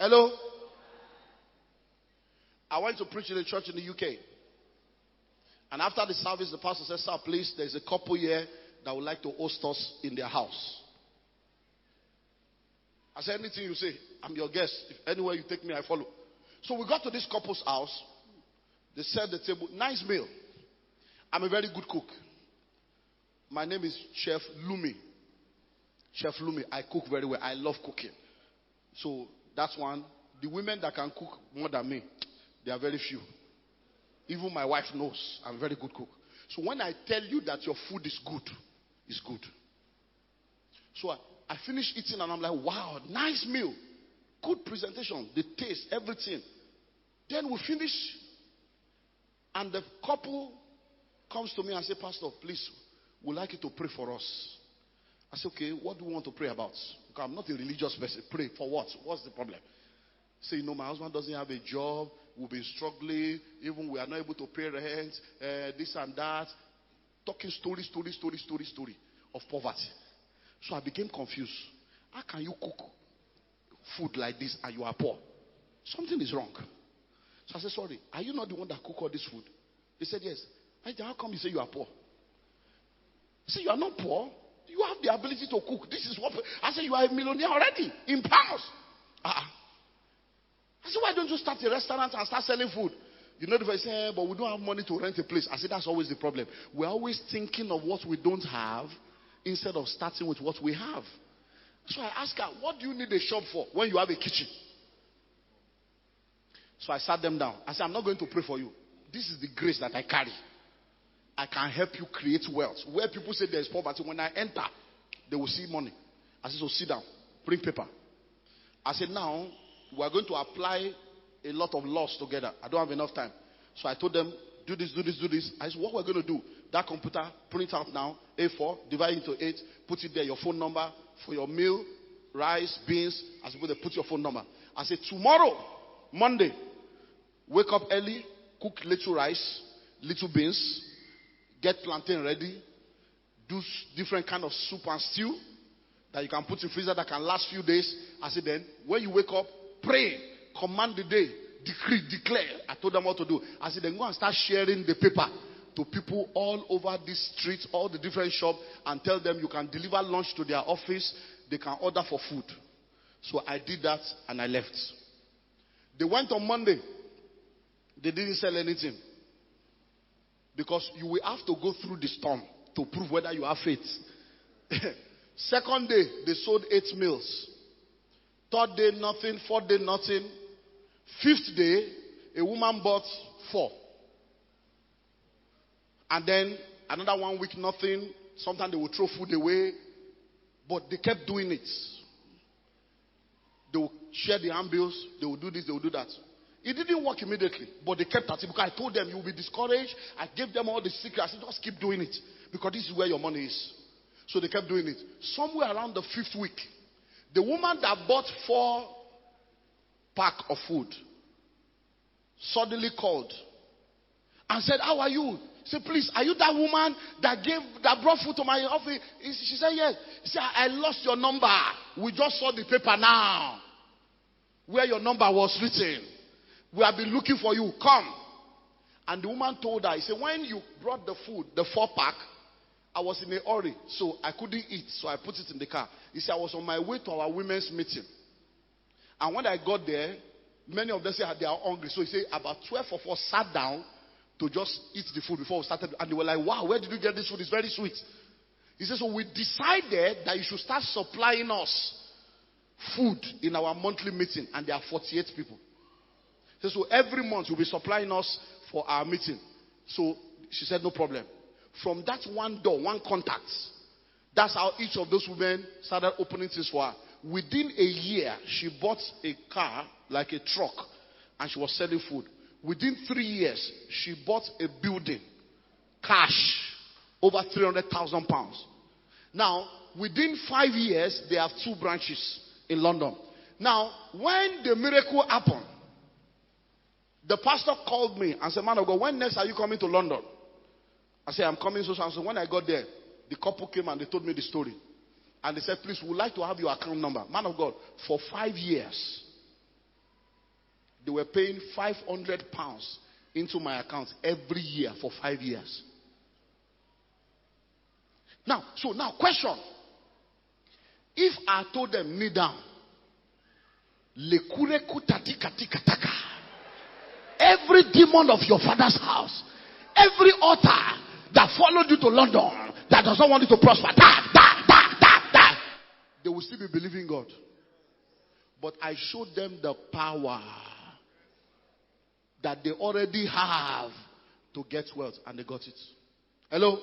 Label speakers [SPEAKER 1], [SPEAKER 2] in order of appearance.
[SPEAKER 1] Hello? I went to preach in a church in the UK. And after the service, the pastor said, sir, please, there's a couple here that would like to host us in their house. I said, anything you say, I'm your guest. If anywhere you take me, I follow. So we got to this couple's house. They set the table. Nice meal. I'm a very good cook. My name is Chef Lumi. Chef Lumi. I cook very well. I love cooking. So that's one. The women that can cook more than me, they are very few. Even my wife knows I'm a very good cook. So when I tell you that your food is good, it's good. So I finished eating and I'm like, wow, nice meal. Good presentation, the taste, everything. Then we finish and the couple comes to me and say, Pastor, please, we'd like you to pray for us. I say, okay, what do we want to pray about? Because I'm not a religious person. Pray for what? What's the problem? Say, my husband doesn't have a job. We've been struggling. Even we are not able to pay rent. This and that. Talking story of poverty. So I became confused. How can you cook food like this and you are poor? Something is wrong. So I said, sorry, are you not the one that cook all this food? He said, yes. I said, how come you say you are poor? I said, you are not poor. You have the ability to cook. This is what I said, you are a millionaire already in pounds. I said, why don't you start a restaurant and start selling food? You know, if I say, but we don't have money to rent a place. I said, that's always the problem. We're always thinking of what we don't have instead of starting with what we have. So I asked her, what do you need a shop for when you have a kitchen? So I sat them down. I said, I'm not going to pray for you. This is the grace that I carry. I can help you create wealth. Where people say there's poverty, when I enter, they will see money. I said, so sit down, bring paper. I said, now, we are going to apply a lot of laws together. I don't have enough time. So I told them, do this, do this, do this. I said, what we're going to do, that computer, print out now, A4, divide it into 8, put it there, your phone number for your meal, rice, beans. I said, put your phone number. I said, tomorrow, Monday, wake up early, cook little rice, little beans, get plantain ready, do different kind of soup and stew that you can put in freezer that can last few days. I said, then, when you wake up, pray, command the day, decree, declare. I told them what to do. I said, then go and start sharing the paper to people all over this street, all the different shops, and tell them you can deliver lunch to their office. They can order for food. So I did that and I left. They went on Monday. They didn't sell anything. Because you will have to go through the storm to prove whether you have faith. Second day, they sold 8 meals. Third day, nothing. Fourth day, nothing. Fifth day, a woman bought 4. And then another 1 week, nothing. Sometimes they will throw food away. But they kept doing it. They will share the ambience. They will do this, they will do that. It didn't work immediately, but they kept at it because I told them you will be discouraged. I gave them all the secrets. I said, just keep doing it because this is where your money is. So they kept doing it. Somewhere around the 5th week, the woman that bought 4 packs of food suddenly called and said, how are you? He said, please, are you that woman that brought food to my office? She said, yes. He said, I lost your number. We just saw the paper now where your number was written. We have been looking for you. Come. And the woman told her, he said, when you brought the food, the 4-pack, I was in a hurry, so I couldn't eat, so I put it in the car. He said, I was on my way to our women's meeting. And when I got there, many of them said they are hungry. So he said, about 12 of us sat down to just eat the food before we started. And they were like, wow, where did you get this food? It's very sweet. He said, so we decided that you should start supplying us food in our monthly meeting. And there are 48 people. So every month you'll be supplying us for our meeting. So she said, no problem. From that one door, one contact, that's how each of those women started opening things for her. Within a year, she bought a car, like a truck, and she was selling food. Within 3 years, she bought a building, cash, over 300,000 pounds. Now, within 5 years, they have 2 branches in London. Now, when the miracle happened, the pastor called me and said, man of God, when next are you coming to London? I said, I'm coming so and so. When I got there, the couple came and they told me the story. And they said, please, we'd like to have your account number. Man of God, for 5 years, they were paying £500 into my account every year for 5 years. Now, question. If I told them, kneel down, every demon of your father's house, every altar that followed you to London, that does not want you to prosper, they will still be believing God. But I showed them the power that they already have to get wealth, and they got it. Hello?